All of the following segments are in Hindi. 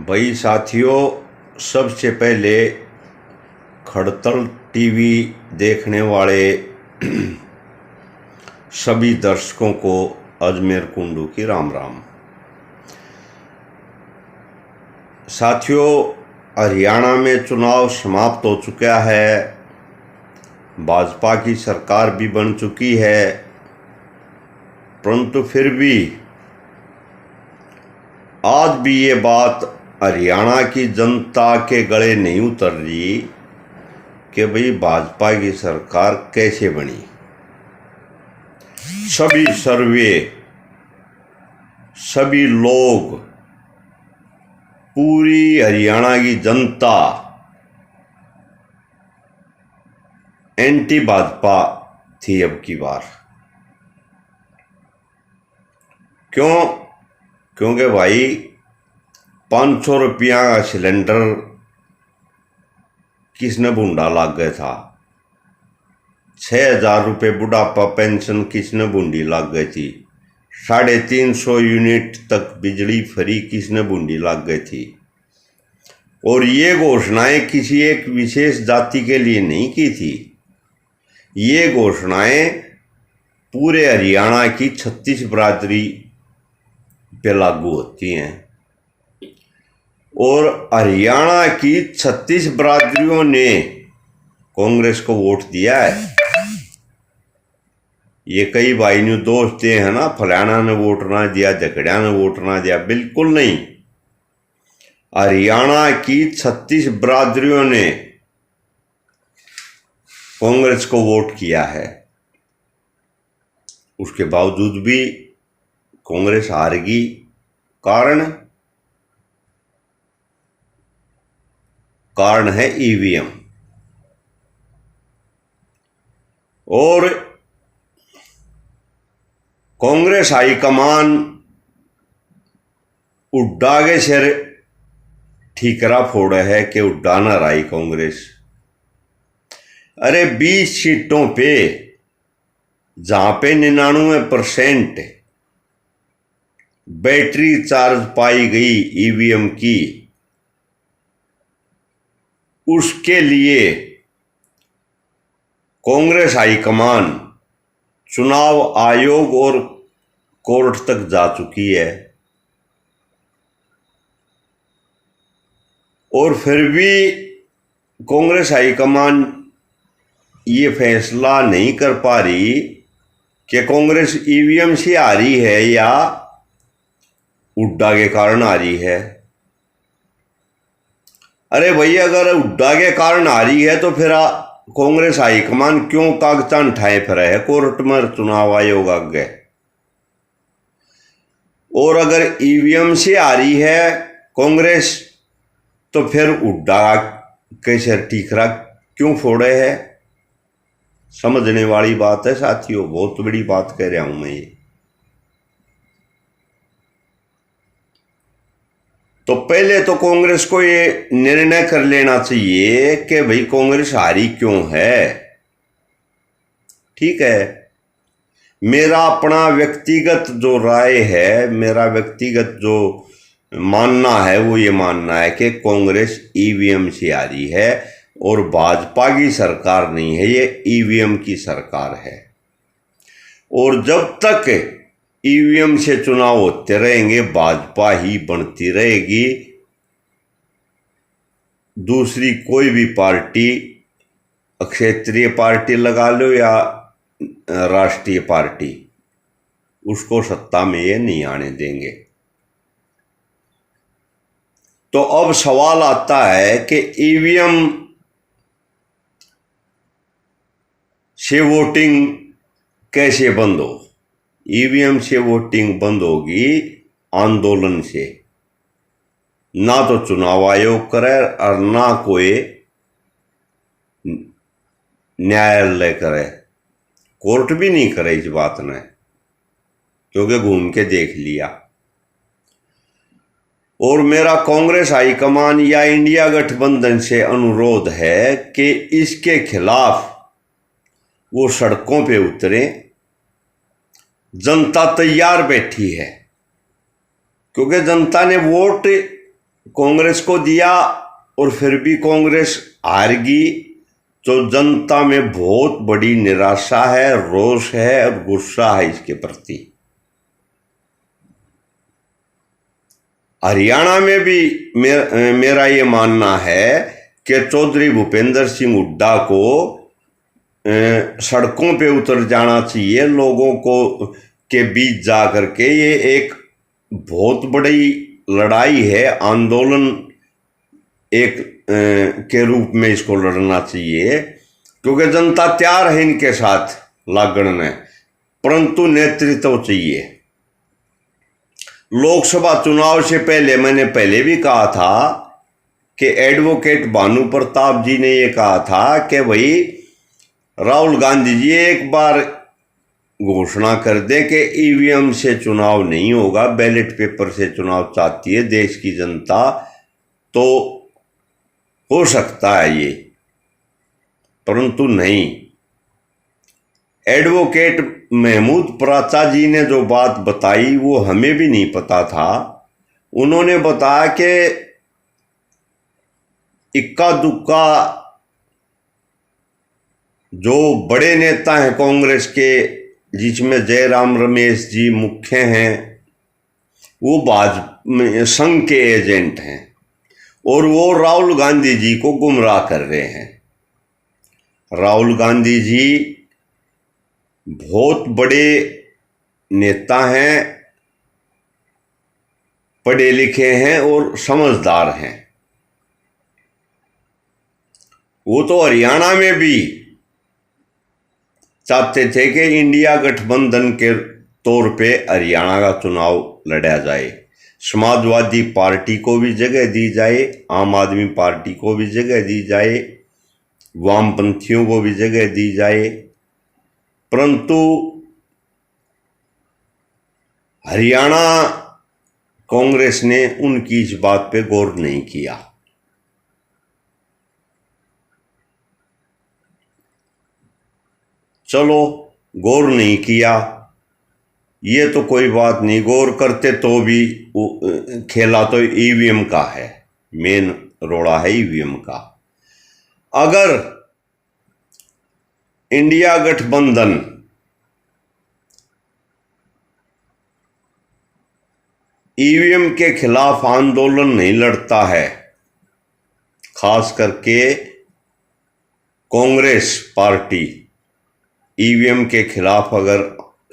भाई साथियों, सबसे पहले खड़तल टीवी देखने वाले सभी दर्शकों को अजमेर कुंडू की राम राम। साथियों, हरियाणा में चुनाव समाप्त हो चुका है, भाजपा की सरकार भी बन चुकी है, परंतु फिर भी आज भी ये बात हरियाणा की जनता के गले नहीं उतर रही कि भाई भाजपा की सरकार कैसे बनी। सभी सर्वे, सभी लोग, पूरी हरियाणा की जनता एंटी भाजपा थी अब की बार। क्योंकि भाई 500 रुपया का सिलेंडर किसने बूंदा लग गया था, 6,000 रुपये बुढ़ापा पेंशन किसने बूंदी लग गई थी, 350 यूनिट तक बिजली फ्री किसने बूंदी लग गई थी। और ये घोषणाएं किसी एक विशेष जाति के लिए नहीं की थी, ये घोषणाएं पूरे हरियाणा की 36 बिरादरी पे लागू होती हैं। और हरियाणा की 36 बिरादरियों ने कांग्रेस को वोट दिया है। ये कई भाई ने दोष दिए हैं ना, फलाना ने वोट ना दिया, झगड़िया ने वोट ना दिया। बिल्कुल नहीं, हरियाणा की 36 बिरादरियों ने कांग्रेस को वोट किया है। उसके बावजूद भी कांग्रेस हार गई। कारण है ईवीएम। और कांग्रेस हाईकमान हुड्डा के सिर ठीकरा फोड़ा है कि हुड्डा न रही कांग्रेस। अरे 20 सीटों पे जहां पे 99% बैटरी चार्ज पाई गई ईवीएम की, उसके लिए कांग्रेस हाईकमान चुनाव आयोग और कोर्ट तक जा चुकी है। और फिर भी कांग्रेस हाईकमान ये फैसला नहीं कर पा रही कि कांग्रेस ईवीएम से आ रही है या हुड्डा के कारण आ रही है। अरे भैया, अगर हुड्डा के कारण आ रही है तो फिर कांग्रेस हाईकमान क्यों कागजान ठाए फिरे है कोर्ट में चुनाव आयोग आगे। और अगर ईवीएम से आ रही है कांग्रेस तो फिर हुड्डा के सिर ठीकरा क्यों फोड़े है। समझने वाली बात है साथियों, बहुत बड़ी बात कह रहा हूं मैं ये। तो पहले तो कांग्रेस को ये निर्णय कर लेना चाहिए कि भाई कांग्रेस हारी क्यों है। ठीक है, मेरा अपना व्यक्तिगत जो राय है, मेरा व्यक्तिगत जो मानना है वो ये मानना है कि कांग्रेस ईवीएम से आ रही है और भाजपा की सरकार नहीं है, ये ईवीएम की सरकार है। और जब तक ईवीएम से चुनाव होते रहेंगे भाजपा ही बनती रहेगी। दूसरी कोई भी पार्टी, क्षेत्रीय पार्टी लगा लो या राष्ट्रीय पार्टी, उसको सत्ता में ये नहीं आने देंगे। तो अब सवाल आता है कि ईवीएम से वोटिंग कैसे बंद हो। ईवीएम से वोटिंग बंद होगी आंदोलन से, ना तो चुनाव आयोग करे और ना कोई न्यायालय करे, कोर्ट भी नहीं करे इस बात ने, क्योंकि घूम के देख लिया। और मेरा कांग्रेस हाईकमान या इंडिया गठबंधन से अनुरोध है कि इसके खिलाफ वो सड़कों पे उतरे। जनता तैयार बैठी है, क्योंकि जनता ने वोट कांग्रेस को दिया और फिर भी कांग्रेस हार गई, तो जनता में बहुत बड़ी निराशा है, रोष है और गुस्सा है इसके प्रति। हरियाणा में भी मेरा ये मानना है कि चौधरी भूपेंद्र सिंह हुड्डा को सड़कों पे उतर जाना चाहिए, लोगों को के बीच जा करके। ये एक बहुत बड़ी लड़ाई है, आंदोलन एक के रूप में इसको लड़ना चाहिए, क्योंकि जनता तैयार है इनके साथ लागण में, परंतु नेतृत्व चाहिए। लोकसभा चुनाव से पहले मैंने पहले भी कहा था कि एडवोकेट भानु प्रताप जी ने ये कहा था कि भाई राहुल गांधी जी एक बार घोषणा कर दे कि ईवीएम से चुनाव नहीं होगा, बैलेट पेपर से चुनाव चाहती है देश की जनता, तो हो सकता है ये, परंतु नहीं। एडवोकेट महमूद पराचा जी ने जो बात बताई वो हमें भी नहीं पता था। उन्होंने बताया कि इक्का दुक्का जो बड़े नेता हैं कांग्रेस के, जिसमें जयराम रमेश जी मुख्य हैं, वो भाजपा संघ के एजेंट हैं और वो राहुल गांधी जी को गुमराह कर रहे हैं। राहुल गांधी जी बहुत बड़े नेता हैं, पढ़े लिखे हैं और समझदार हैं। वो तो हरियाणा में भी चाहते थे कि इंडिया गठबंधन के तौर पे हरियाणा का चुनाव लड़ा जाए, समाजवादी पार्टी को भी जगह दी जाए, आम आदमी पार्टी को भी जगह दी जाए, वामपंथियों को भी जगह दी जाए, परंतु हरियाणा कांग्रेस ने उनकी इस बात पे गौर नहीं किया। चलो, गौर नहीं किया, ये तो कोई बात नहीं, गौर करते तो भी खेला तो ईवीएम का है, मेन रोड़ा है ईवीएम का। अगर इंडिया गठबंधन ईवीएम के खिलाफ आंदोलन नहीं लड़ता है, खास करके कांग्रेस पार्टी ईवीएम के खिलाफ अगर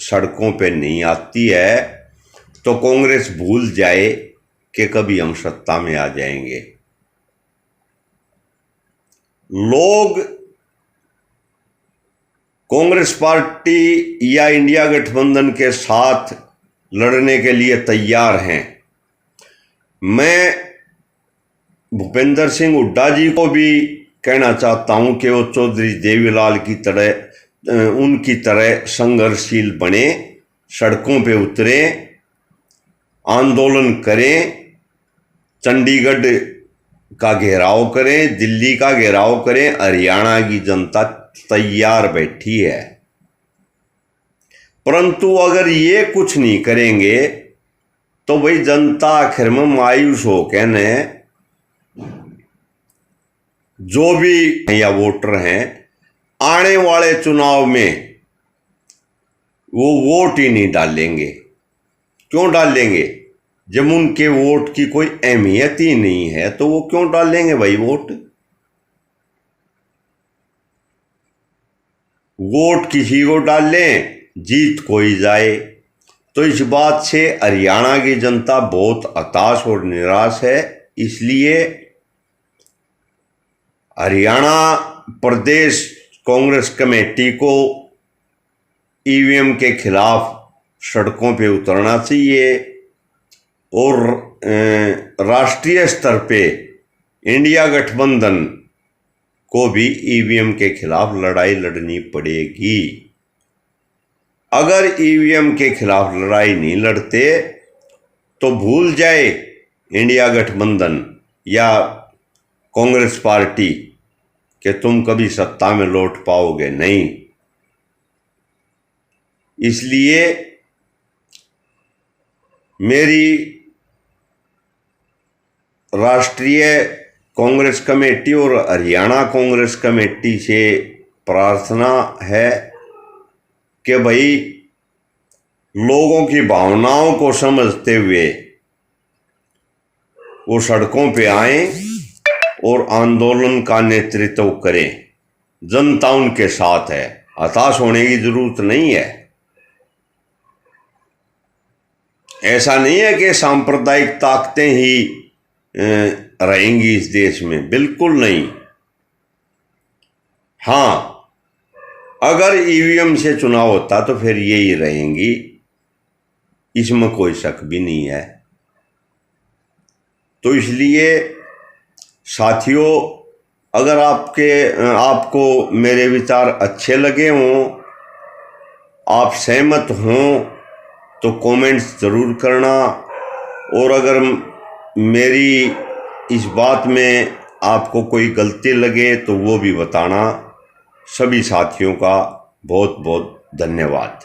सड़कों पे नहीं आती है, तो कांग्रेस भूल जाए कि कभी हम सत्ता में आ जाएंगे। लोग कांग्रेस पार्टी या इंडिया गठबंधन के साथ लड़ने के लिए तैयार हैं। मैं भूपेंद्र सिंह हुड्डा जी को भी कहना चाहता हूं कि वो चौधरी देवीलाल की तरह, उनकी तरह संघर्षशील बने, सड़कों पे उतरे, आंदोलन करें, चंडीगढ़ का घेराव करें, दिल्ली का घेराव करें। हरियाणा की जनता तैयार बैठी है, परंतु अगर ये कुछ नहीं करेंगे तो भाई जनता आखिर में मायूस हो के न, जो भी या वोटर हैं, आने वाले चुनाव में वो वोट ही नहीं डालेंगे। क्यों डालेंगे? जब उनके वोट की कोई अहमियत ही नहीं है तो वो क्यों डालेंगे भाई वोट? वोट किसी को डाल लें, जीत कोई जाए। तो इस बात से हरियाणा की जनता बहुत हताश और निराश है। इसलिए हरियाणा प्रदेश कांग्रेस कमेटी को ईवीएम के खिलाफ सड़कों पे उतरना चाहिए और राष्ट्रीय स्तर पे इंडिया गठबंधन को भी ईवीएम के खिलाफ लड़ाई लड़नी पड़ेगी। अगर ईवीएम के खिलाफ लड़ाई नहीं लड़ते तो भूल जाए इंडिया गठबंधन या कांग्रेस पार्टी कि तुम कभी सत्ता में लौट पाओगे नहीं। इसलिए मेरी राष्ट्रीय कांग्रेस कमेटी और हरियाणा कांग्रेस कमेटी से प्रार्थना है कि भाई लोगों की भावनाओं को समझते हुए वो सड़कों पे आए और आंदोलन का नेतृत्व करें। जनता उनके साथ है, हताश होने की जरूरत नहीं है। ऐसा नहीं है कि सांप्रदायिक ताकतें ही रहेंगी इस देश में, बिल्कुल नहीं। हाँ, अगर ईवीएम से चुनाव होता तो फिर यही रहेंगी, इसमें कोई शक भी नहीं है। तो इसलिए साथियों, अगर आपको मेरे विचार अच्छे लगे हों, आप सहमत हों, तो कमेंट्स ज़रूर करना। और अगर मेरी इस बात में आपको कोई गलती लगे तो वो भी बताना। सभी साथियों का बहुत बहुत धन्यवाद।